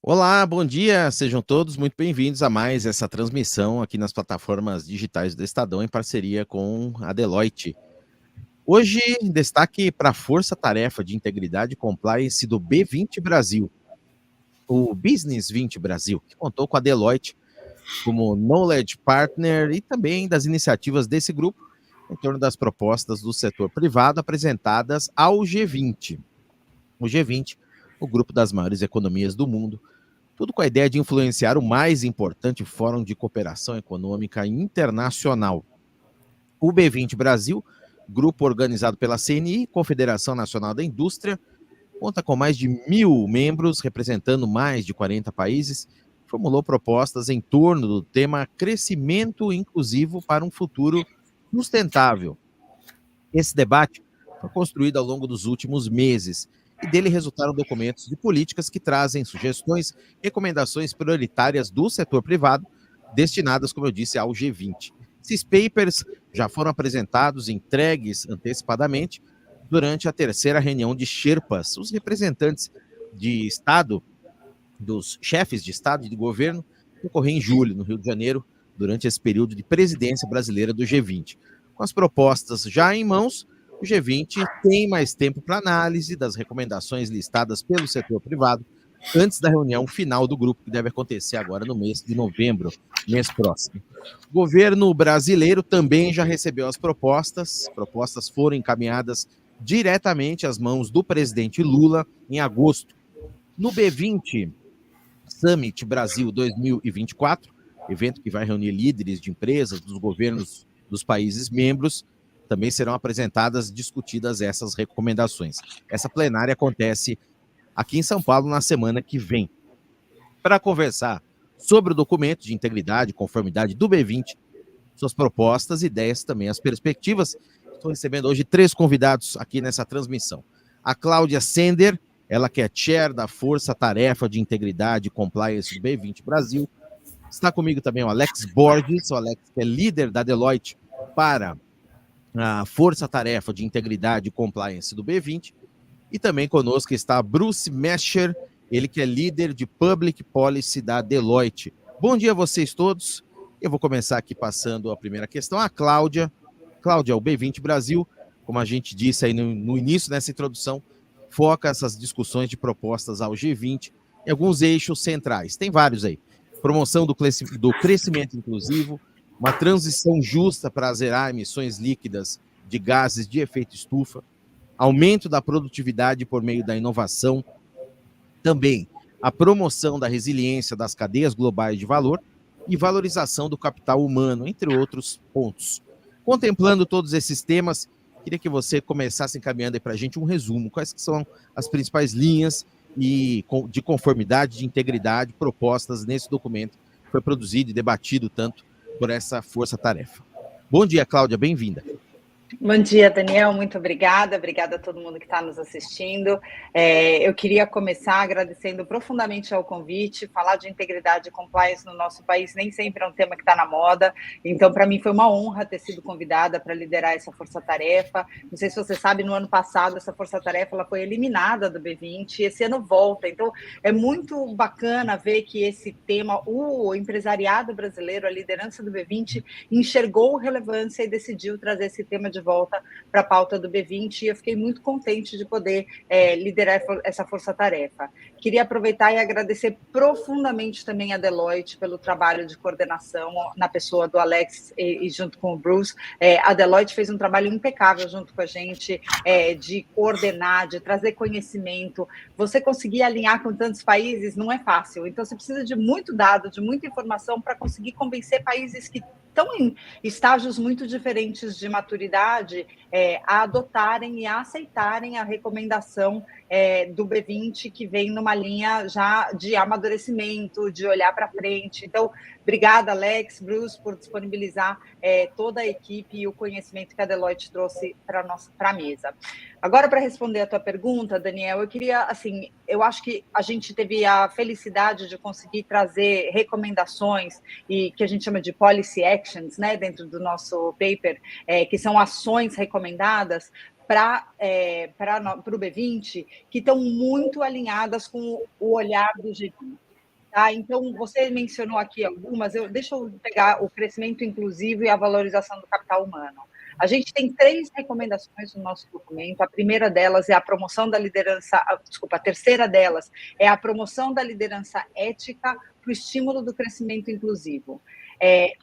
Olá, bom dia, sejam todos muito bem-vindos a mais essa transmissão aqui nas plataformas digitais do Estadão em parceria com a Deloitte. Hoje, destaque para a Força-Tarefa de Integridade e Compliance do B20 Brasil, o Business 20 Brasil, que contou com a Deloitte como Knowledge Partner e também das iniciativas desse grupo em torno das propostas do setor privado apresentadas ao G20. O G20, o grupo das maiores economias do mundo, tudo com a ideia de influenciar o mais importante fórum de cooperação econômica internacional. O B20 Brasil, grupo organizado pela CNI, Confederação Nacional da Indústria, conta com mais de 1.000 membros, representando mais de 40 países, formulou propostas em torno do tema crescimento inclusivo para um futuro sustentável. Esse debate foi construído ao longo dos últimos meses e dele resultaram documentos de políticas que trazem sugestões, recomendações prioritárias do setor privado, destinadas, como eu disse, ao G20. Esses papers já foram apresentados e entregues antecipadamente durante a terceira reunião de Sherpas, os representantes de Estado, dos chefes de Estado e de governo, que ocorreu em julho, no Rio de Janeiro, durante esse período de presidência brasileira do G20. Com as propostas já em mãos, o G20 tem mais tempo para análise das recomendações listadas pelo setor privado antes da reunião final do grupo, que deve acontecer agora no mês de novembro, mês próximo. O governo brasileiro também já recebeu as propostas foram encaminhadas diretamente às mãos do presidente Lula em agosto. No B20 Summit Brasil 2024, evento que vai reunir líderes de empresas, dos governos dos países membros, também serão apresentadas, discutidas essas recomendações. Essa plenária acontece aqui em São Paulo na semana que vem. Para conversar sobre o documento de integridade e conformidade do B20, suas propostas, ideias, também as perspectivas, estou recebendo hoje 3 convidados aqui nessa transmissão. A Cláudia Sender, ela que é chair da Força Tarefa de Integridade e Compliance do B20 Brasil. Está comigo também o Alex Borges, o Alex que é líder da Deloitte para a Força Tarefa de Integridade e Compliance do B20. E também conosco está Bruce Mescher, ele que é líder de Public Policy da Deloitte. Bom dia a vocês todos. Eu vou começar aqui passando a primeira questão. A Cláudia, o B20 Brasil, como a gente disse aí no início dessa introdução, foca essas discussões de propostas ao G20 em alguns eixos centrais. Tem vários aí. Promoção do crescimento inclusivo, uma transição justa para zerar emissões líquidas de gases de efeito estufa, aumento da produtividade por meio da inovação, também a promoção da resiliência das cadeias globais de valor e valorização do capital humano, entre outros pontos. Contemplando todos esses temas, queria que você começasse encaminhando aí para a gente um resumo. Quais são as principais linhas de conformidade, de integridade propostas nesse documento que foi produzido e debatido tanto por essa força-tarefa. Bom dia, Cláudia, bem-vinda. Bom dia, Daniel, muito obrigada a todo mundo que está nos assistindo. Eu queria começar agradecendo profundamente ao convite. Falar de integridade e compliance no nosso país nem sempre é um tema que está na moda, então para mim foi uma honra ter sido convidada para liderar essa força-tarefa. Não sei se você sabe, no ano passado essa força-tarefa ela foi eliminada do B20 e esse ano volta, então é muito bacana ver que esse tema, o empresariado brasileiro, a liderança do B20 enxergou relevância e decidiu trazer esse tema de volta para a pauta do B20 e eu fiquei muito contente de poder liderar essa força-tarefa. Queria aproveitar e agradecer profundamente também a Deloitte pelo trabalho de coordenação na pessoa do Alex e junto com o Bruce. A Deloitte fez um trabalho impecável junto com a gente de coordenar, de trazer conhecimento. Você conseguir alinhar com tantos países não é fácil, então você precisa de muito dado, de muita informação para conseguir convencer países que estão em estágios muito diferentes de maturidade a adotarem e a aceitarem a recomendação do B20, que vem numa linha já de amadurecimento, de olhar para frente. Então, obrigada, Alex, Bruce, por disponibilizar toda a equipe e o conhecimento que a Deloitte trouxe para a mesa. Agora, para responder a tua pergunta, Daniel, eu queria, eu acho que a gente teve a felicidade de conseguir trazer recomendações e que a gente chama de policy actions, né, dentro do nosso paper, que são ações recomendadas para o B20, que estão muito alinhadas com o olhar do G20. Tá? Então, você mencionou aqui algumas, deixa eu pegar o crescimento inclusivo e a valorização do capital humano. A gente tem 3 recomendações no nosso documento. A primeira delas é a promoção da liderança, a terceira delas é a promoção da liderança ética para o estímulo do crescimento inclusivo.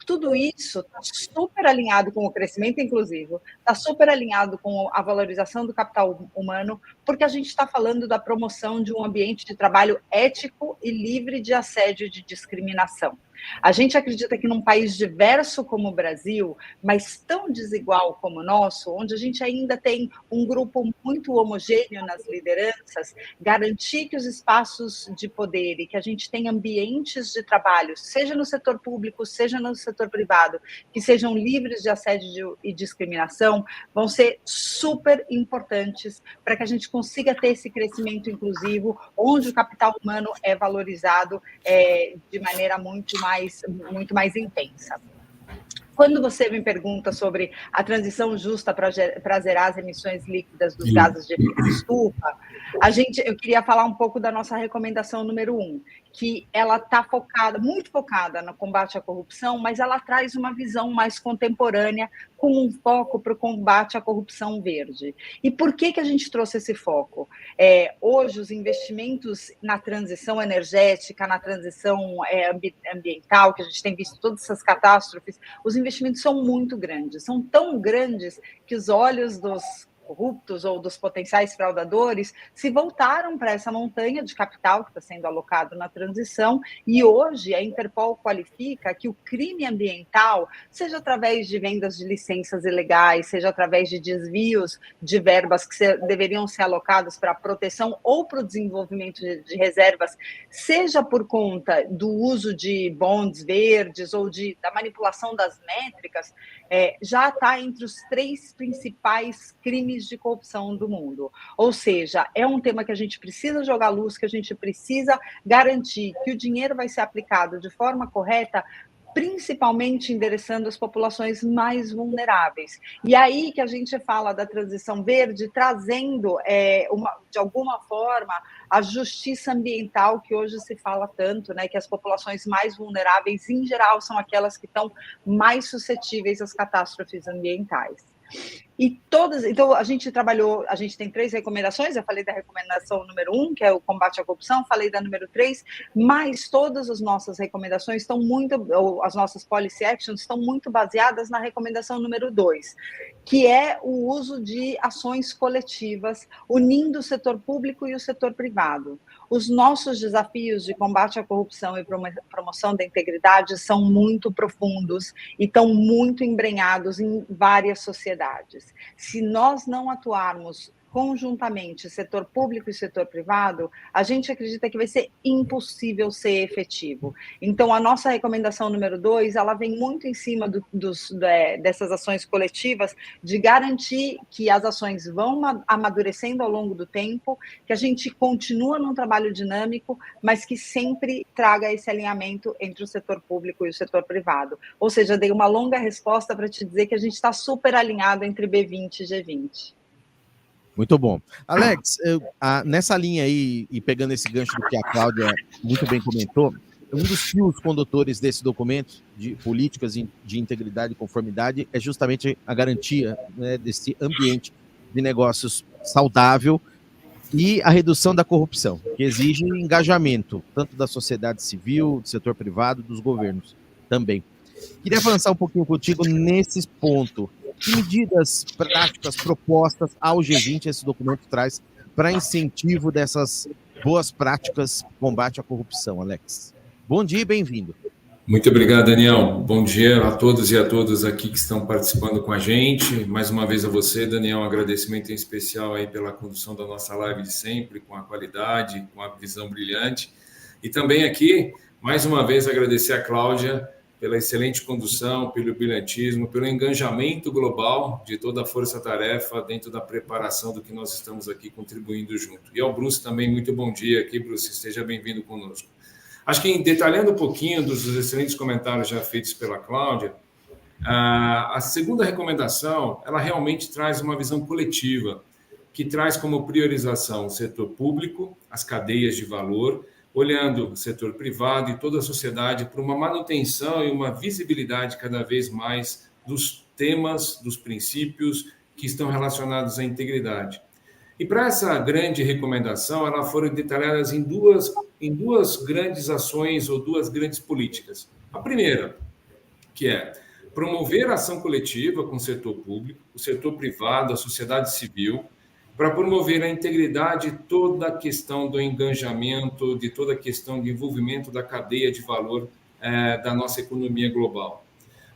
Tudo isso está super alinhado com o crescimento inclusivo, está super alinhado com a valorização do capital humano, porque a gente está falando da promoção de um ambiente de trabalho ético e livre de assédio e de discriminação. A gente acredita que num país diverso como o Brasil, mas tão desigual como o nosso, onde a gente ainda tem um grupo muito homogêneo nas lideranças, garantir que os espaços de poder e que a gente tenha ambientes de trabalho, seja no setor público, seja no setor privado, que sejam livres de assédio e discriminação, vão ser super importantes para que a gente consiga ter esse crescimento inclusivo, onde o capital humano é valorizado de maneira muito mais intensa. Quando você me pergunta sobre a transição justa para zerar as emissões líquidas dos gases de efeito estufa, eu queria falar um pouco da nossa recomendação número 1, que ela está muito focada no combate à corrupção, mas ela traz uma visão mais contemporânea, com um foco para o combate à corrupção verde. E por que a gente trouxe esse foco? Hoje, os investimentos na transição energética, na transição ambiental, que a gente tem visto todas essas catástrofes, os investimentos são muito grandes, são tão grandes que os olhos dos corruptos ou dos potenciais fraudadores se voltaram para essa montanha de capital que está sendo alocado na transição, e hoje a Interpol qualifica que o crime ambiental, seja através de vendas de licenças ilegais, seja através de desvios de verbas que deveriam ser alocadas para a proteção ou para o desenvolvimento de reservas, seja por conta do uso de bonds verdes ou da manipulação das métricas, já está entre os 3 principais crimes de corrupção do mundo. Ou seja, é um tema que a gente precisa jogar luz, que a gente precisa garantir que o dinheiro vai ser aplicado de forma correta, principalmente endereçando as populações mais vulneráveis. E aí que a gente fala da transição verde, trazendo, de alguma forma, a justiça ambiental, que hoje se fala tanto, né, que as populações mais vulneráveis, em geral, são aquelas que estão mais suscetíveis às catástrofes ambientais. Então, a gente tem 3 recomendações, eu falei da recomendação número 1, que é o combate à corrupção, falei da número 3, mas todas as nossas recomendações as nossas policy actions estão muito baseadas na recomendação número 2, que é o uso de ações coletivas, unindo o setor público e o setor privado. Os nossos desafios de combate à corrupção e promoção da integridade são muito profundos e estão muito embrenhados em várias sociedades. Se nós não atuarmos conjuntamente, setor público e setor privado, a gente acredita que vai ser impossível ser efetivo. Então, a nossa recomendação número 2, ela vem muito em cima dessas ações coletivas, de garantir que as ações vão amadurecendo ao longo do tempo, que a gente continua num trabalho dinâmico, mas que sempre traga esse alinhamento entre o setor público e o setor privado. Ou seja, dei uma longa resposta para te dizer que a gente está super alinhado entre B20 e G20. Muito bom. Alex, nessa linha aí, e pegando esse gancho do que a Cláudia muito bem comentou, um dos fios condutores desse documento de políticas de integridade e conformidade é justamente a garantia, né, desse ambiente de negócios saudável e a redução da corrupção, que exige engajamento, tanto da sociedade civil, do setor privado, dos governos também. Queria avançar um pouquinho contigo nesse ponto. Que medidas práticas propostas ao G20 esse documento traz para incentivo dessas boas práticas de combate à corrupção, Alex? Bom dia e bem-vindo. Muito obrigado, Daniel. Bom dia a todos e a todas aqui que estão participando com a gente. Mais uma vez a você, Daniel, um agradecimento em especial aí pela condução da nossa live de sempre, com a qualidade, com a visão brilhante. E também aqui, mais uma vez, agradecer a Cláudia pela excelente condução, pelo brilhantismo, pelo engajamento global de toda a força-tarefa dentro da preparação do que nós estamos aqui contribuindo junto. E ao Bruce também, muito bom dia aqui, Bruce, esteja bem-vindo conosco. Acho que, detalhando um pouquinho dos excelentes comentários já feitos pela Cláudia, a segunda recomendação, ela realmente traz uma visão coletiva, que traz como priorização o setor público, as cadeias de valor, olhando o setor privado e toda a sociedade para uma manutenção e uma visibilidade cada vez mais dos temas, dos princípios que estão relacionados à integridade. E para essa grande recomendação, elas foram detalhadas em duas grandes ações ou duas grandes políticas. A primeira, que é promover a ação coletiva com o setor público, o setor privado, a sociedade civil, para promover a integridade de toda a questão do engajamento, de toda a questão de envolvimento da cadeia de valor da nossa economia global.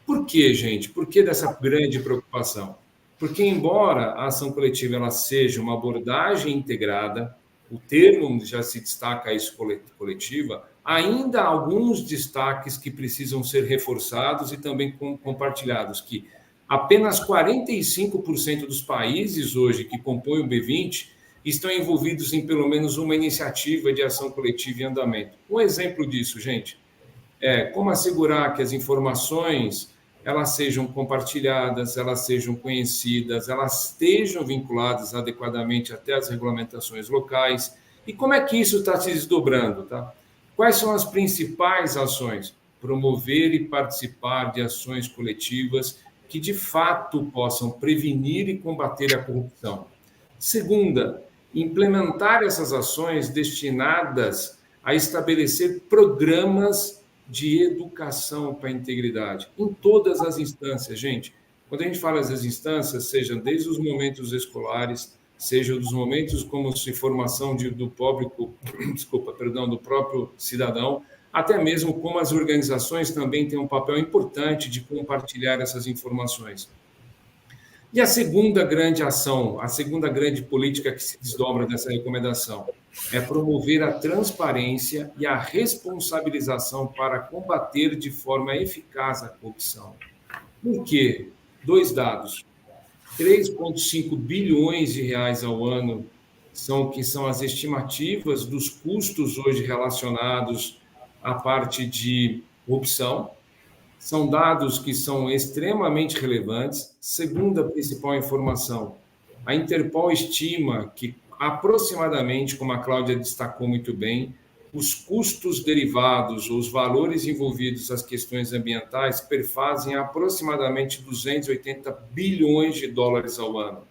Por quê, gente? Por que dessa grande preocupação? Porque, embora a ação coletiva ela seja uma abordagem integrada, o termo já se destaca isso coletiva, ainda há alguns destaques que precisam ser reforçados e também compartilhados, que apenas 45% dos países hoje que compõem o B20 estão envolvidos em pelo menos uma iniciativa de ação coletiva em andamento. Um exemplo disso, gente, é como assegurar que as informações elas sejam compartilhadas, elas sejam conhecidas, elas estejam vinculadas adequadamente até as regulamentações locais. E como é que isso está se desdobrando? Tá? Quais são as principais ações? Promover e participar de ações coletivas que, de fato, possam prevenir e combater a corrupção. Segunda, implementar essas ações destinadas a estabelecer programas de educação para a integridade, em todas as instâncias, gente. Quando a gente fala das instâncias, seja desde os momentos escolares, seja dos momentos como se formação do próprio cidadão, até mesmo como as organizações também têm um papel importante de compartilhar essas informações. E a segunda grande ação, a segunda grande política que se desdobra dessa recomendação é promover a transparência e a responsabilização para combater de forma eficaz a corrupção. Por quê? 2 dados. 3,5 bilhões de reais ao ano são as estimativas dos custos hoje relacionados à parte de corrupção. São dados que são extremamente relevantes. Segunda principal informação, a Interpol estima que aproximadamente, como a Cláudia destacou muito bem, os custos derivados ou os valores envolvidos às questões ambientais perfazem aproximadamente 280 bilhões de dólares ao ano.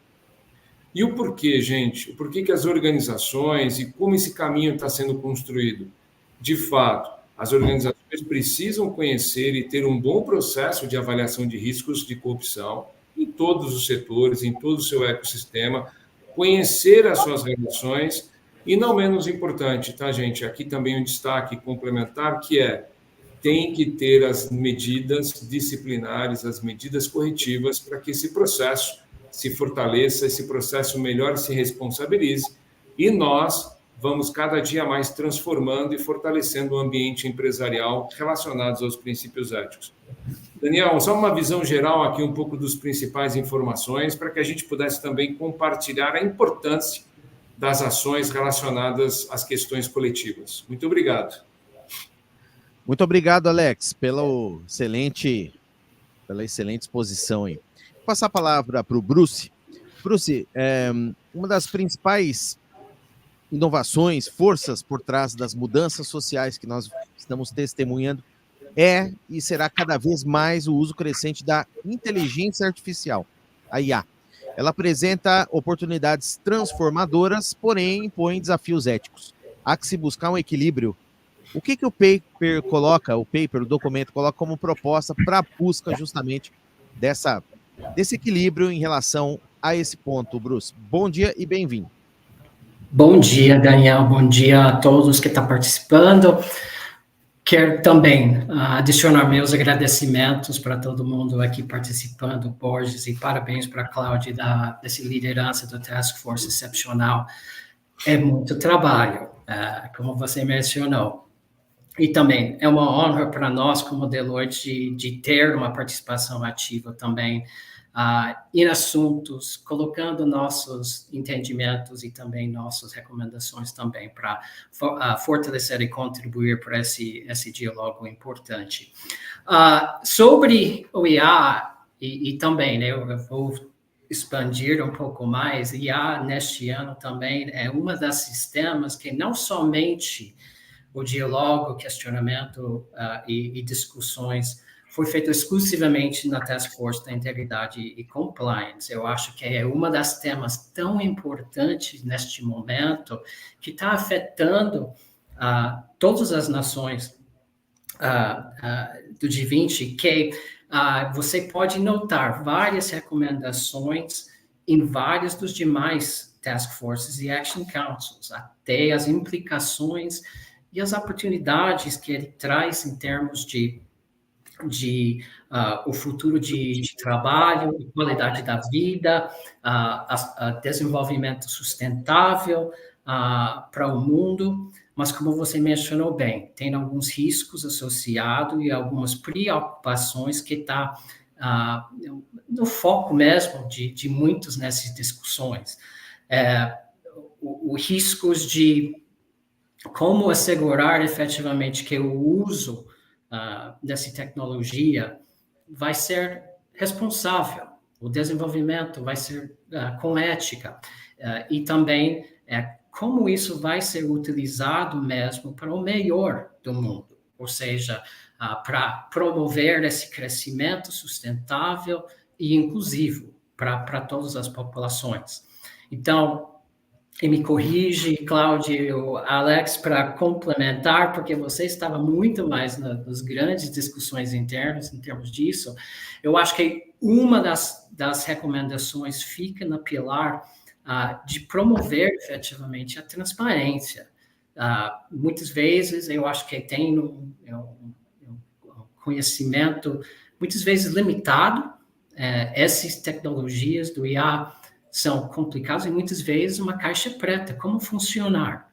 E o porquê, gente? O porquê que as organizações e como esse caminho está sendo construído? De fato, as organizações precisam conhecer e ter um bom processo de avaliação de riscos de corrupção em todos os setores, em todo o seu ecossistema, conhecer as suas relações e, não menos importante, tá, gente? Aqui também um destaque complementar, que tem que ter as medidas disciplinares, as medidas corretivas para que esse processo se fortaleça, esse processo melhor se responsabilize e nós vamos cada dia mais transformando e fortalecendo o ambiente empresarial relacionados aos princípios éticos. Daniel, só uma visão geral aqui, um pouco dos principais informações, para que a gente pudesse também compartilhar a importância das ações relacionadas às questões coletivas. Muito obrigado. Muito obrigado, Alex, pela excelente exposição aí. Vou passar a palavra para o Bruce. Bruce, uma das principais inovações, forças por trás das mudanças sociais que nós estamos testemunhando e será cada vez mais o uso crescente da inteligência artificial, a IA. Ela apresenta oportunidades transformadoras, porém impõe desafios éticos. Há que se buscar um equilíbrio. O que o paper, o documento, coloca como proposta para a busca justamente desse equilíbrio em relação a esse ponto, Bruce? Bom dia e bem-vindo. Bom dia, Daniel. Bom dia a todos que estão participando. Quero também adicionar meus agradecimentos para todo mundo aqui participando, Borges, e parabéns para a Cláudia dessa liderança do Task Force excepcional. É muito trabalho, como você mencionou. E também é uma honra para nós, como Deloitte, de ter uma participação ativa também em assuntos, colocando nossos entendimentos e também nossas recomendações também para fortalecer e contribuir para esse diálogo importante. Sobre o IA, e também, né, eu vou expandir um pouco mais, IA neste ano também é uma das sistemas que não somente o diálogo, questionamento e discussões foi feito exclusivamente na Task Force da Integridade e Compliance. Eu acho que é uma das temas tão importantes neste momento que está afetando todas as nações do G20, que você pode notar várias recomendações em vários dos demais Task Forces e Action Councils, até as implicações e as oportunidades que ele traz em termos de o futuro de trabalho, qualidade da vida, desenvolvimento sustentável para o mundo, mas como você mencionou bem, tem alguns riscos associados e algumas preocupações que está no foco mesmo de muitos nessas discussões. Os riscos de como assegurar efetivamente que o uso dessa tecnologia vai ser responsável, o desenvolvimento vai ser com ética, e também como isso vai ser utilizado mesmo para o melhor do mundo, ou seja, para promover esse crescimento sustentável e inclusivo para todas as populações. Então, e me corrige, Cláudio, Alex, para complementar, porque você estava muito mais nas grandes discussões internas em termos disso. Eu acho que uma das recomendações fica na pilar de promover efetivamente a transparência. Muitas vezes, eu acho que tem um conhecimento, muitas vezes limitado, essas tecnologias do IA são complicados e muitas vezes uma caixa preta. Como funcionar?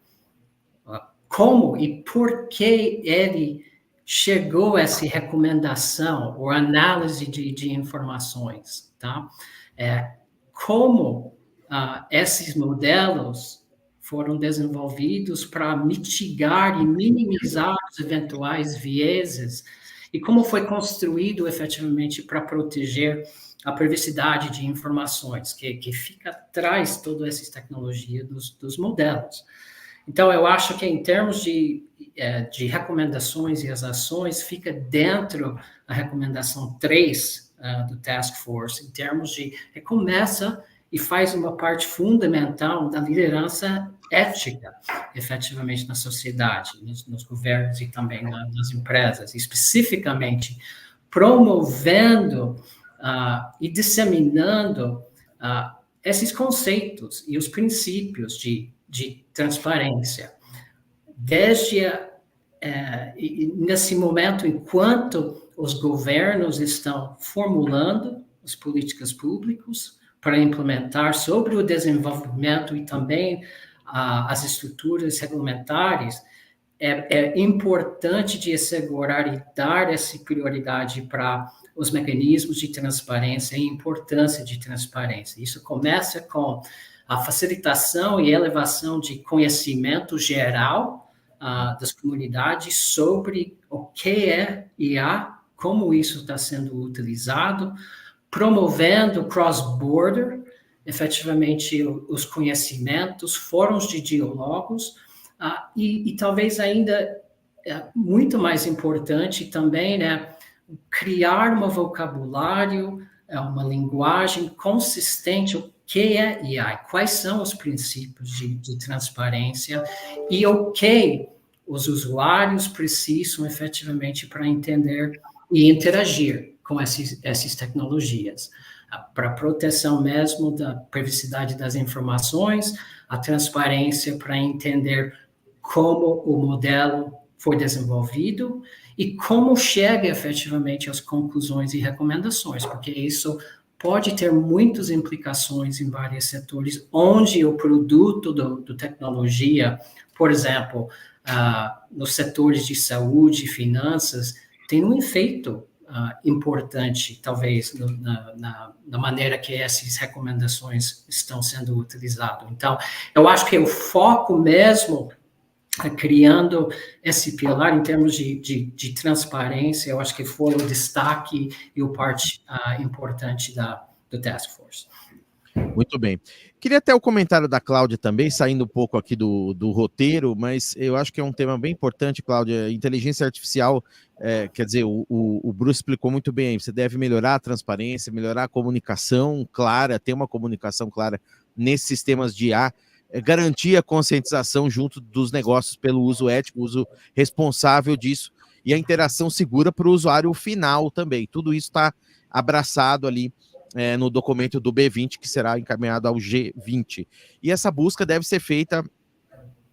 Como e por que ele chegou a essa recomendação ou análise de informações? Tá? Como esses modelos foram desenvolvidos para mitigar e minimizar os eventuais vieses e como foi construído efetivamente para proteger a privacidade de informações, que fica atrás de todas essas tecnologias dos modelos. Então, eu acho que em termos de recomendações e as ações, fica dentro da recomendação 3 do Task Force, em termos de começa e faz uma parte fundamental da liderança ética, efetivamente, na sociedade, nos governos e também nas empresas, especificamente promovendo e disseminando esses conceitos e os princípios de transparência. Desde nesse momento, enquanto os governos estão formulando as políticas públicas para implementar sobre o desenvolvimento e também as estruturas regulamentares, é importante de assegurar e dar essa prioridade para os mecanismos de transparência e a importância de transparência. Isso começa com a facilitação e elevação de conhecimento geral das comunidades sobre o que é IA, como isso está sendo utilizado, promovendo cross-border, efetivamente, os conhecimentos, fóruns de diálogos, e talvez ainda muito mais importante também, né, criar um vocabulário, uma linguagem consistente, o que é AI, quais são os princípios de transparência e o que os usuários precisam efetivamente para entender e interagir com essas tecnologias, para a proteção mesmo da privacidade das informações, a transparência para entender como o modelo foi desenvolvido e como chega efetivamente às conclusões e recomendações, porque isso pode ter muitas implicações em vários setores, onde o produto do tecnologia, por exemplo, nos setores de saúde e finanças, tem um efeito importante, talvez, na maneira que essas recomendações estão sendo utilizadas. Então, eu acho que o foco mesmo criando esse pilar em termos de transparência, eu acho que foi o destaque e o parte importante do Task Force. Muito bem. Queria até o comentário da Cláudia também, saindo um pouco aqui do roteiro, mas eu acho que é um tema bem importante, Cláudia. Inteligência artificial, quer dizer, o Bruce explicou muito bem, você deve melhorar a transparência, melhorar a comunicação clara, ter uma comunicação clara nesses sistemas de IA, garantir a conscientização junto dos negócios pelo uso ético, uso responsável disso, e a interação segura para o usuário final também. Tudo isso está abraçado ali no documento do B20, que será encaminhado ao G20. E essa busca deve ser feita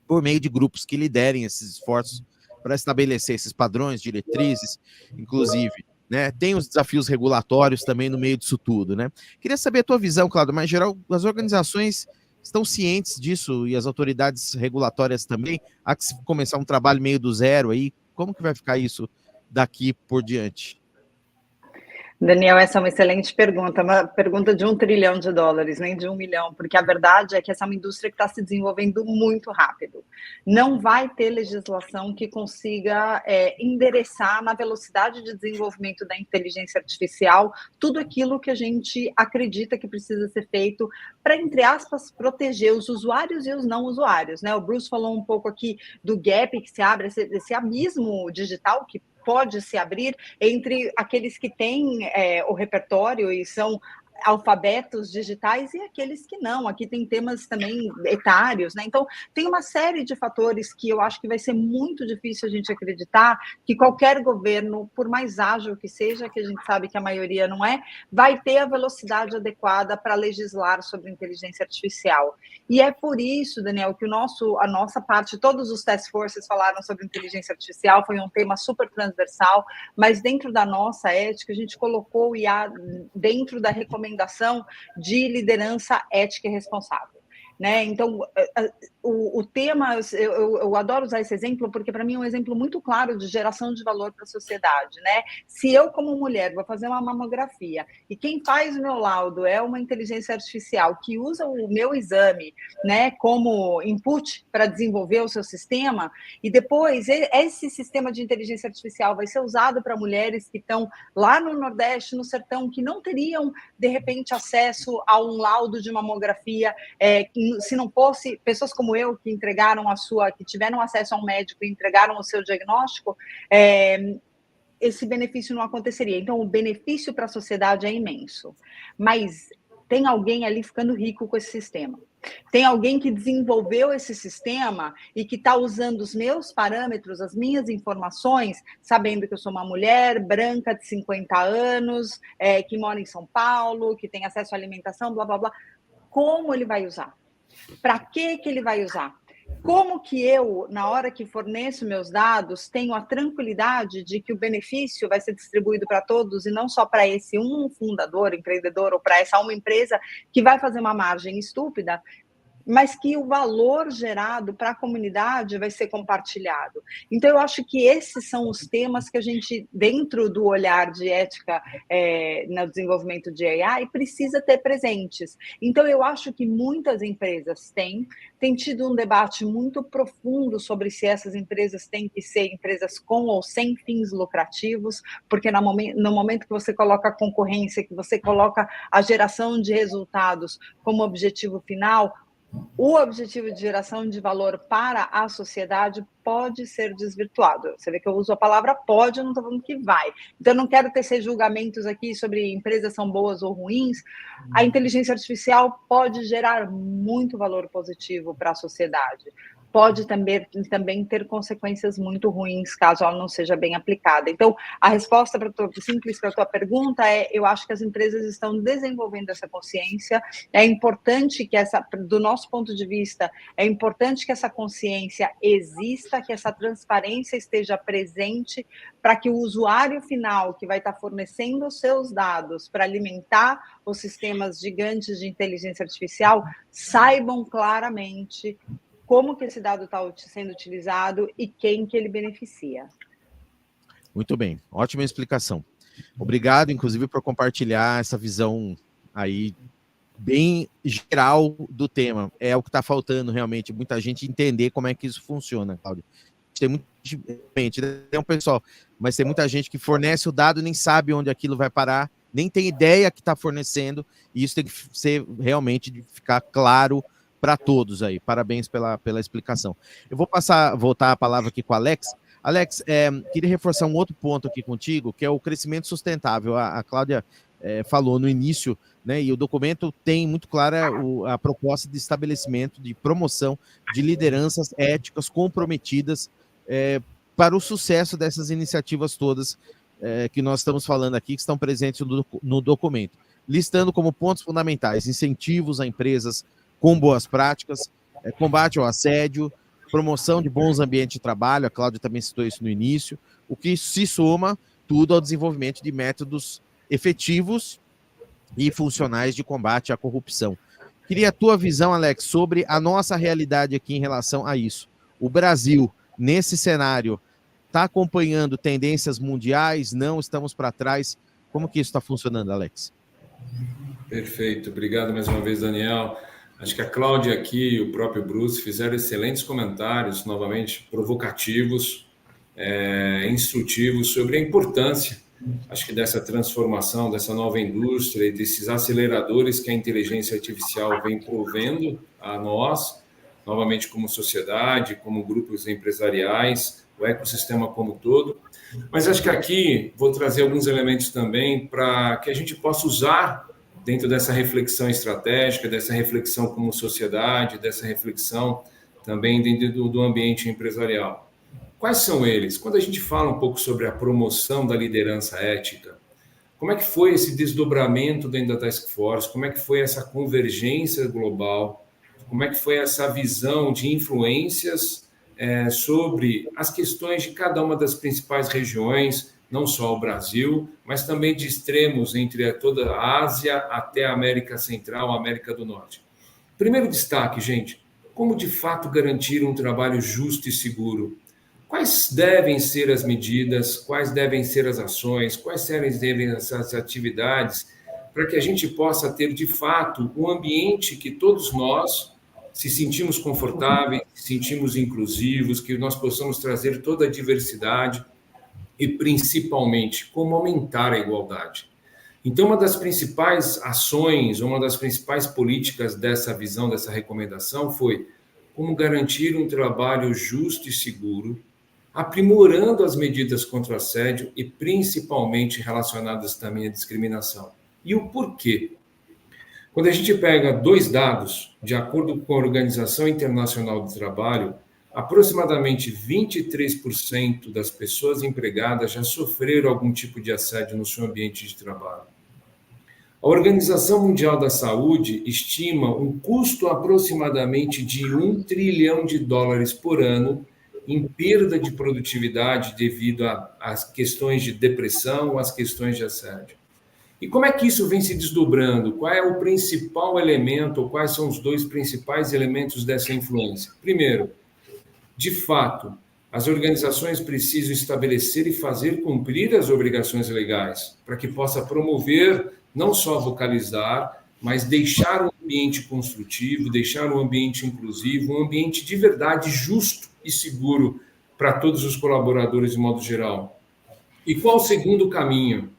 por meio de grupos que liderem esses esforços para estabelecer esses padrões, diretrizes, inclusive, né? Tem os desafios regulatórios também no meio disso tudo, né? Queria saber a tua visão, Cláudio, mas em geral, as organizações estão cientes disso e as autoridades regulatórias também. Há que começar um trabalho meio do zero aí. Como que vai ficar isso daqui por diante? Daniel, essa é uma excelente pergunta, uma pergunta de $1 trilhão, nem de 1 milhão, porque a verdade é que essa é uma indústria que está se desenvolvendo muito rápido. Não vai ter legislação que consiga endereçar na velocidade de desenvolvimento da inteligência artificial tudo aquilo que a gente acredita que precisa ser feito para, entre aspas, proteger os usuários e os não usuários, né? O Bruce falou um pouco aqui do gap que se abre, esse abismo digital que pode se abrir entre aqueles que têm o repertório e são alfabetos digitais e aqueles que não. Aqui tem temas também etários, né? Então, tem uma série de fatores que eu acho que vai ser muito difícil a gente acreditar que qualquer governo, por mais ágil que seja, que a gente sabe que a maioria não é, vai ter a velocidade adequada para legislar sobre inteligência artificial. E é por isso, Daniel, que a nossa parte, todos os task forces falaram sobre inteligência artificial, foi um tema super transversal, mas dentro da nossa ética, a gente colocou o IA dentro da recomendação de liderança ética e responsável. Né? Então, o tema, eu adoro usar esse exemplo, porque para mim é um exemplo muito claro de geração de valor para a sociedade. Né? Se eu, como mulher, vou fazer uma mamografia e quem faz o meu laudo é uma inteligência artificial que usa o meu exame, né, como input para desenvolver o seu sistema, e depois esse sistema de inteligência artificial vai ser usado para mulheres que estão lá no Nordeste, no sertão, que não teriam, de repente, acesso a um laudo de mamografia, se não fosse pessoas como eu que que tiveram acesso a um médico e entregaram o seu diagnóstico, esse benefício não aconteceria. Então, o benefício para a sociedade é imenso. Mas tem alguém ali ficando rico com esse sistema. Tem alguém que desenvolveu esse sistema e que está usando os meus parâmetros, as minhas informações, sabendo que eu sou uma mulher branca de 50 anos, que mora em São Paulo, que tem acesso à alimentação, blá, blá, blá. Como ele vai usar? Para que ele vai usar? Como que eu, na hora que forneço meus dados, tenho a tranquilidade de que o benefício vai ser distribuído para todos e não só para esse um fundador, empreendedor, ou para essa uma empresa que vai fazer uma margem estúpida, mas que o valor gerado para a comunidade vai ser compartilhado. Então, eu acho que esses são os temas que a gente, dentro do olhar de ética no desenvolvimento de AI, precisa ter presentes. Então, eu acho que muitas empresas têm tido um debate muito profundo sobre se essas empresas têm que ser empresas com ou sem fins lucrativos, porque no momento que você coloca a concorrência, que você coloca a geração de resultados como objetivo final, o objetivo de geração de valor para a sociedade pode ser desvirtuado. Você vê que eu uso a palavra pode, eu não estou falando que vai. Então, eu não quero tecer julgamentos aqui sobre empresas são boas ou ruins. A inteligência artificial pode gerar muito valor positivo para a sociedade. Pode também ter consequências muito ruins, caso ela não seja bem aplicada. Então, a resposta simples para a tua pergunta eu acho que as empresas estão desenvolvendo essa consciência. É importante que do nosso ponto de vista, é importante que essa consciência exista, que essa transparência esteja presente, para que o usuário final, que vai estar fornecendo os seus dados para alimentar os sistemas gigantes de inteligência artificial, saibam claramente como que esse dado está sendo utilizado e quem que ele beneficia. Muito bem, ótima explicação. Obrigado, inclusive, por compartilhar essa visão aí bem geral do tema. É o que está faltando, realmente, muita gente entender como é que isso funciona, Cláudio. Tem muita gente, tem um pessoal, mas tem muita gente que fornece o dado e nem sabe onde aquilo vai parar, nem tem ideia que está fornecendo, e isso tem que ser realmente de ficar claro para todos aí. Parabéns pela explicação. Eu vou voltar a palavra aqui com o Alex. Alex, queria reforçar um outro ponto aqui contigo, que é o crescimento sustentável. A Cláudia falou no início, né, e o documento tem muito clara a proposta de estabelecimento, de promoção de lideranças éticas comprometidas para o sucesso dessas iniciativas todas que nós estamos falando aqui, que estão presentes no documento, listando como pontos fundamentais incentivos a empresas com boas práticas, combate ao assédio, promoção de bons ambientes de trabalho, a Cláudia também citou isso no início, o que se soma tudo ao desenvolvimento de métodos efetivos e funcionais de combate à corrupção. Queria a tua visão, Alex, sobre a nossa realidade aqui em relação a isso. O Brasil, nesse cenário, está acompanhando tendências mundiais? Não estamos para trás? Como que isso está funcionando, Alex? Perfeito. Obrigado mais uma vez, Daniel. Acho que a Cláudia aqui e o próprio Bruce fizeram excelentes comentários, novamente provocativos, instrutivos sobre a importância, acho que dessa transformação, dessa nova indústria e desses aceleradores que a inteligência artificial vem provendo a nós, novamente como sociedade, como grupos empresariais, o ecossistema como um todo. Mas acho que aqui vou trazer alguns elementos também para que a gente possa usar dentro dessa reflexão estratégica, dessa reflexão como sociedade, dessa reflexão também dentro do ambiente empresarial. Quais são eles? Quando a gente fala um pouco sobre a promoção da liderança ética, como é que foi esse desdobramento dentro da Task Force? Como é que foi essa convergência global? Como é que foi essa visão de influências sobre as questões de cada uma das principais regiões, não só o Brasil, mas também de extremos entre toda a Ásia até a América Central, a América do Norte. Primeiro destaque, gente, como de fato garantir um trabalho justo e seguro? Quais devem ser as medidas, quais devem ser as ações, quais devem ser essas atividades para que a gente possa ter, de fato, um ambiente que todos nós se sentimos confortáveis, se sentimos inclusivos, que nós possamos trazer toda a diversidade e, principalmente, como aumentar a igualdade. Então, uma das principais ações, uma das principais políticas dessa visão, dessa recomendação foi como garantir um trabalho justo e seguro, aprimorando as medidas contra o assédio e principalmente relacionadas também à discriminação. E o porquê? Quando a gente pega 2 dados, de acordo com a Organização Internacional do Trabalho, aproximadamente 23% das pessoas empregadas já sofreram algum tipo de assédio no seu ambiente de trabalho. A Organização Mundial da Saúde estima um custo aproximadamente de $1 trilhão por ano em perda de produtividade devido às questões de depressão, às questões de assédio. E como é que isso vem se desdobrando? Qual é o principal elemento, ou quais são os 2 principais elementos dessa influência? Primeiro, de fato, as organizações precisam estabelecer e fazer cumprir as obrigações legais, para que possa promover, não só vocalizar, mas deixar um ambiente construtivo, deixar um ambiente inclusivo, um ambiente de verdade justo e seguro para todos os colaboradores de modo geral. E qual o segundo caminho?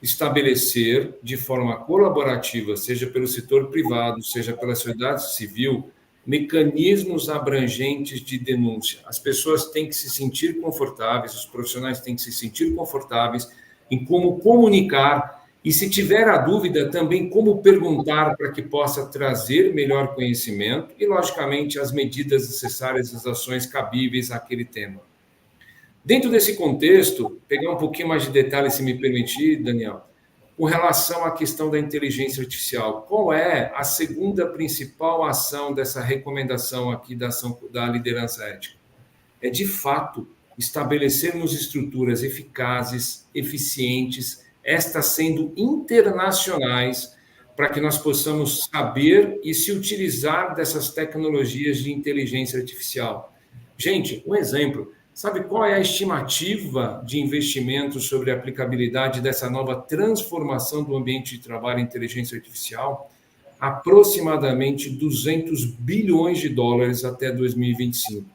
Estabelecer de forma colaborativa, seja pelo setor privado, seja pela sociedade civil, mecanismos abrangentes de denúncia. As pessoas têm que se sentir confortáveis, os profissionais têm que se sentir confortáveis em como comunicar e, se tiver a dúvida, também como perguntar para que possa trazer melhor conhecimento e, logicamente, as medidas necessárias, as ações cabíveis àquele tema. Dentro desse contexto, pegar um pouquinho mais de detalhe, se me permitir, Daniel, com relação à questão da inteligência artificial, qual é a segunda principal ação dessa recomendação aqui da liderança ética? É, de fato, estabelecermos estruturas eficazes, eficientes, estas sendo internacionais, para que nós possamos saber e se utilizar dessas tecnologias de inteligência artificial. Gente, um exemplo. Sabe qual é a estimativa de investimento sobre a aplicabilidade dessa nova transformação do ambiente de trabalho em inteligência artificial? Aproximadamente $200 bilhões até 2025.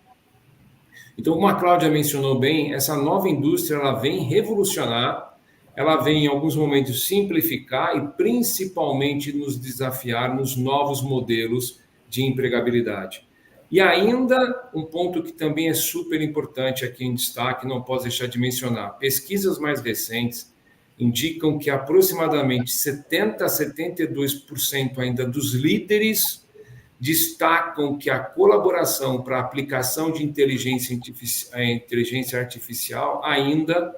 Então, como a Cláudia mencionou bem, essa nova indústria ela vem revolucionar ela vem, em alguns momentos, simplificar e, principalmente, nos desafiar nos novos modelos de empregabilidade. E ainda, um ponto que também é super importante aqui em destaque, não posso deixar de mencionar, pesquisas mais recentes indicam que aproximadamente 70% a 72% ainda dos líderes destacam que a colaboração para a aplicação de inteligência artificial ainda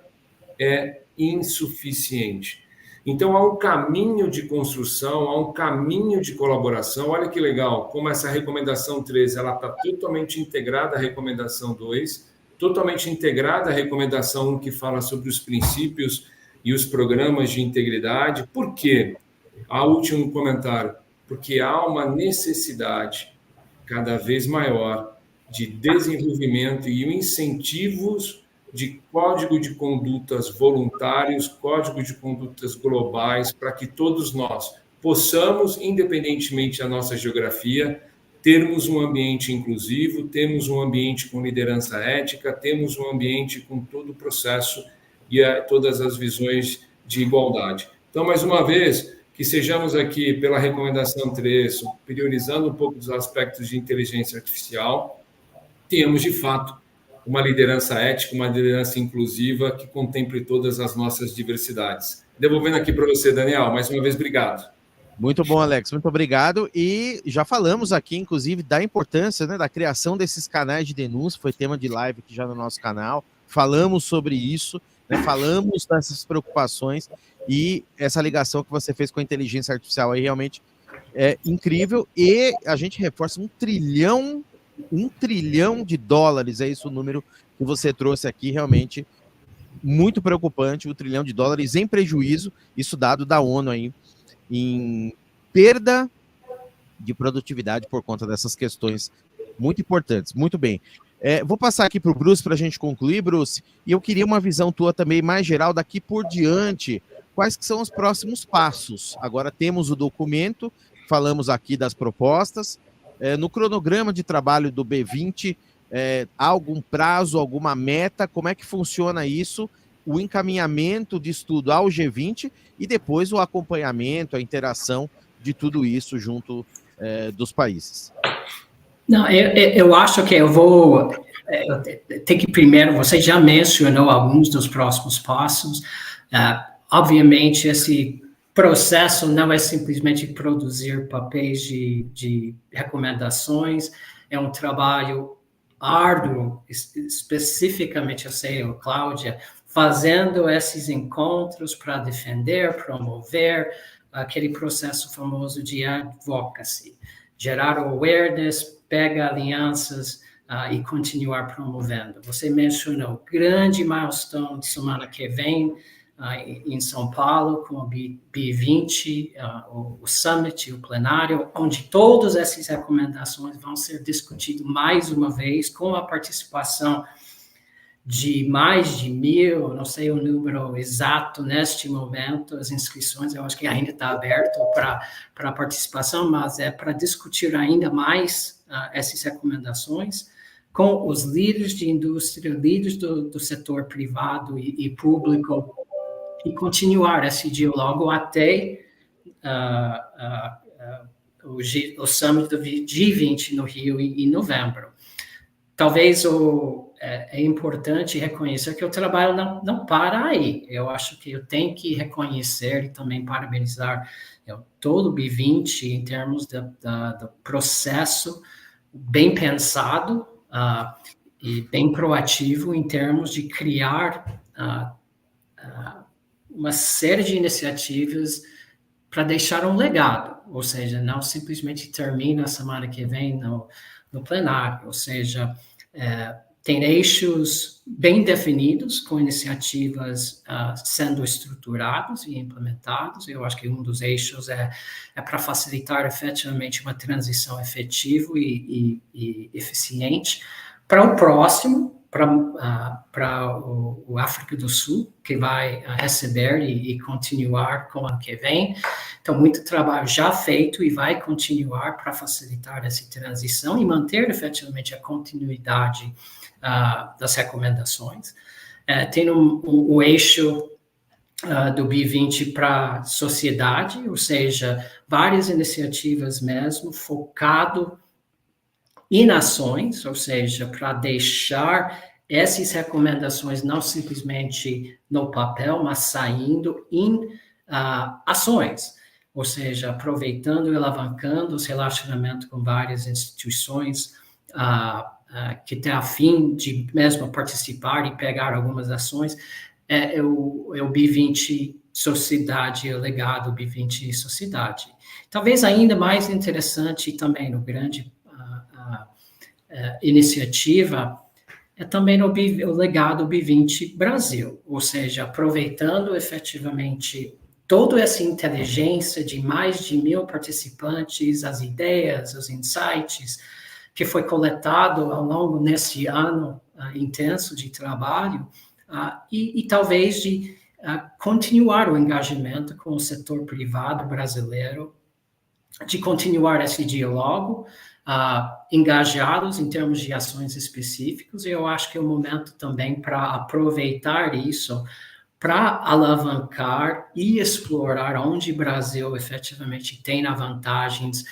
é insuficiente. Então, há um caminho de construção, há um caminho de colaboração. Olha que legal, como essa recomendação 3 ela está totalmente integrada à recomendação 2, totalmente integrada à recomendação 1, que fala sobre os princípios e os programas de integridade. Por quê? Último comentário. Porque há uma necessidade cada vez maior de desenvolvimento e incentivos de código de condutas voluntários, código de condutas globais, para que todos nós possamos, independentemente da nossa geografia, termos um ambiente inclusivo, termos um ambiente com liderança ética, termos um ambiente com todo o processo e todas as visões de igualdade. Então, mais uma vez, que sejamos aqui pela recomendação 3, priorizando um pouco dos aspectos de inteligência artificial, temos, de fato, uma liderança ética, uma liderança inclusiva que contemple todas as nossas diversidades. Devolvendo aqui para você, Daniel, mais uma vez, obrigado. Muito bom, Alex, muito obrigado. E já falamos aqui, inclusive, da importância, né, da criação desses canais de denúncia, foi tema de live aqui já no nosso canal, falamos sobre isso, né, falamos dessas preocupações, e essa ligação que você fez com a inteligência artificial aí realmente é incrível, e a gente reforça $1 trilhão de dólares, é isso o número que você trouxe aqui, realmente muito preocupante, $1 trilhão de dólares em prejuízo, isso dado da ONU aí, em perda de produtividade por conta dessas questões muito importantes. Muito bem. Vou passar aqui para o Bruce para a gente concluir, Bruce, e eu queria uma visão tua também mais geral daqui por diante. Quais que são os próximos passos? Agora temos o documento, falamos aqui das propostas. No cronograma de trabalho do B20, há algum prazo, alguma meta? Como é que funciona isso? O encaminhamento de estudo ao G20 e depois o acompanhamento, a interação de tudo isso junto dos países. Não, eu acho que eu vou ter que primeiro, você já mencionou alguns dos próximos passos. Obviamente, esse processo não é simplesmente produzir papéis de recomendações, é um trabalho árduo, especificamente, eu sei, Cláudia, fazendo esses encontros para defender, promover aquele processo famoso de advocacy, gerar awareness, pega alianças e continuar promovendo. Você mencionou grande milestone de semana que vem em São Paulo, com o B20, o Summit, o plenário, onde todas essas recomendações vão ser discutidas mais uma vez, com a participação de mais de 1.000, não sei o número exato neste momento, as inscrições, eu acho que ainda está aberto para participação, mas é para discutir ainda mais essas recomendações com os líderes de indústria, líderes do setor privado e público, e continuar esse diálogo até o Summit do G20 no Rio em novembro. Talvez é importante reconhecer que o trabalho não para aí. Eu acho que eu tenho que reconhecer e também parabenizar todo o B20 em termos do processo bem pensado e bem proativo em termos de criar uma série de iniciativas para deixar um legado, ou seja, não simplesmente termina a semana que vem no plenário, ou seja, tem eixos bem definidos, com iniciativas sendo estruturados e implementados. Eu acho que um dos eixos é para facilitar efetivamente uma transição efetiva e eficiente. Para o próximo, para o África do Sul, que vai receber e continuar com o ano que vem. Então, muito trabalho já feito e vai continuar para facilitar essa transição e manter efetivamente a continuidade das recomendações. Tem o eixo do B20 para a sociedade, ou seja, várias iniciativas mesmo, focado em ações, ou seja, para deixar essas recomendações não simplesmente no papel, mas saindo em ações, ou seja, aproveitando e alavancando os relacionamentos com várias instituições que têm a fim de mesmo participar e pegar algumas ações. É o B20 Sociedade, o legado B20 Sociedade. Talvez ainda mais interessante também no grande iniciativa é também o legado B20 Brasil, ou seja, aproveitando efetivamente toda essa inteligência de mais de 1.000 participantes, as ideias, os insights que foi coletado ao longo desse ano intenso de trabalho, e talvez de continuar o engajamento com o setor privado brasileiro, de continuar esse diálogo, engajados em termos de ações específicas, e eu acho que é o momento também para aproveitar isso, para alavancar e explorar onde o Brasil efetivamente tem vantagens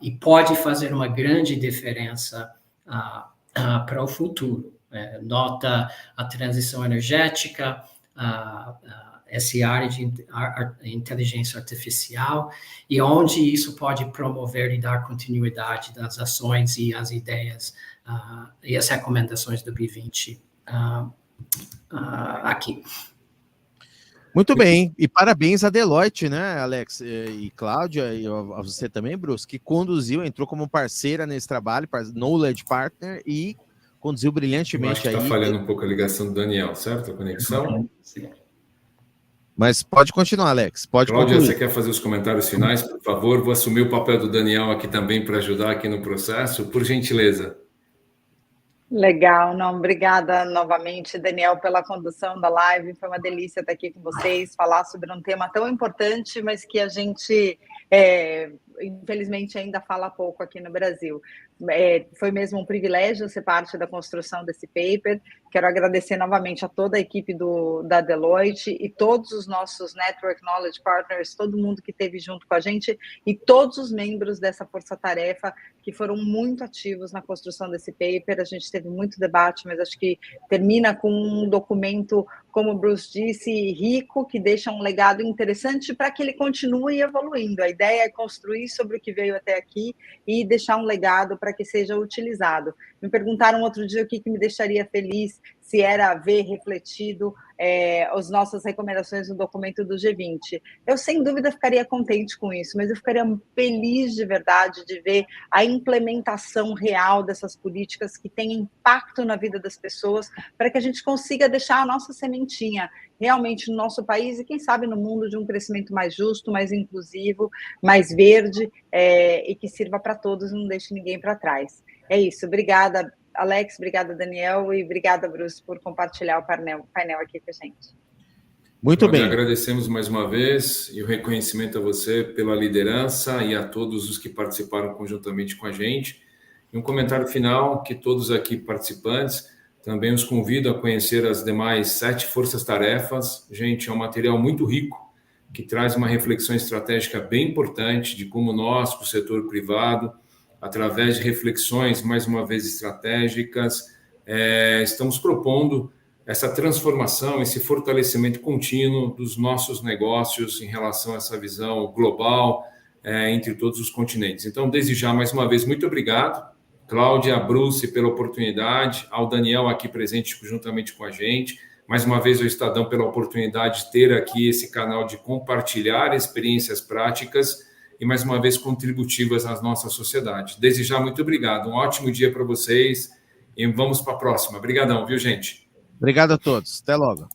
e pode fazer uma grande diferença para o futuro. Nota a transição energética, essa área de inteligência artificial, e onde isso pode promover e dar continuidade das ações e as ideias e as recomendações do B20 aqui. Muito bem, e parabéns a Deloitte, né, Alex e Cláudia, e a você também, Bruce, que entrou como parceira nesse trabalho, Knowledge Partner, e conduziu brilhantemente aí. Está falhando um pouco a ligação do Daniel, certo? A conexão? Sim. Mas pode continuar, Alex. Pode Cláudia, concluir. você quer fazer os comentários finais, por favor? Vou assumir o papel do Daniel aqui também para ajudar aqui no processo, por gentileza. Legal, não, obrigada novamente, Daniel, pela condução da live. Foi uma delícia estar aqui com vocês, falar sobre um tema tão importante, mas que a gente, infelizmente, ainda fala pouco aqui no Brasil. Foi mesmo um privilégio ser parte da construção desse paper. Quero agradecer novamente a toda a equipe da Deloitte e todos os nossos Network Knowledge Partners, todo mundo que esteve junto com a gente e todos os membros dessa força-tarefa que foram muito ativos na construção desse paper. A gente teve muito debate, mas acho que termina com um documento, como o Bruce disse, rico, que deixa um legado interessante para que ele continue evoluindo. A ideia é construir sobre o que veio até aqui e deixar um legado para que seja utilizado. Me perguntaram outro dia o que me deixaria feliz, se era ver refletido as nossas recomendações no documento do G20. Eu, sem dúvida, ficaria contente com isso, mas eu ficaria feliz de verdade de ver a implementação real dessas políticas que têm impacto na vida das pessoas, para que a gente consiga deixar a nossa sementinha realmente no nosso país e, quem sabe, no mundo, de um crescimento mais justo, mais inclusivo, mais verde, e que sirva para todos, não deixe ninguém para trás. É isso. Obrigada, Alex, obrigada, Daniel, e obrigada, Bruce, por compartilhar o painel aqui com a gente. Muito bem. Agradecemos mais uma vez e o reconhecimento a você pela liderança e a todos os que participaram conjuntamente com a gente. E um comentário final, que todos aqui participantes também os convido a conhecer as demais 7 forças-tarefas. Gente, é um material muito rico, que traz uma reflexão estratégica bem importante de como nós, o setor privado, através de reflexões, mais uma vez, estratégicas, estamos propondo essa transformação, esse fortalecimento contínuo dos nossos negócios em relação a essa visão global entre todos os continentes. Então, desde já, mais uma vez, muito obrigado, Cláudia, Bruce, pela oportunidade, ao Daniel aqui presente juntamente com a gente, mais uma vez ao Estadão pela oportunidade de ter aqui esse canal de compartilhar experiências práticas e, mais uma vez, contributivas à nossa sociedade. Desde já, muito obrigado. Um ótimo dia para vocês e vamos para a próxima. Obrigadão, viu, gente? Obrigado a todos. Até logo.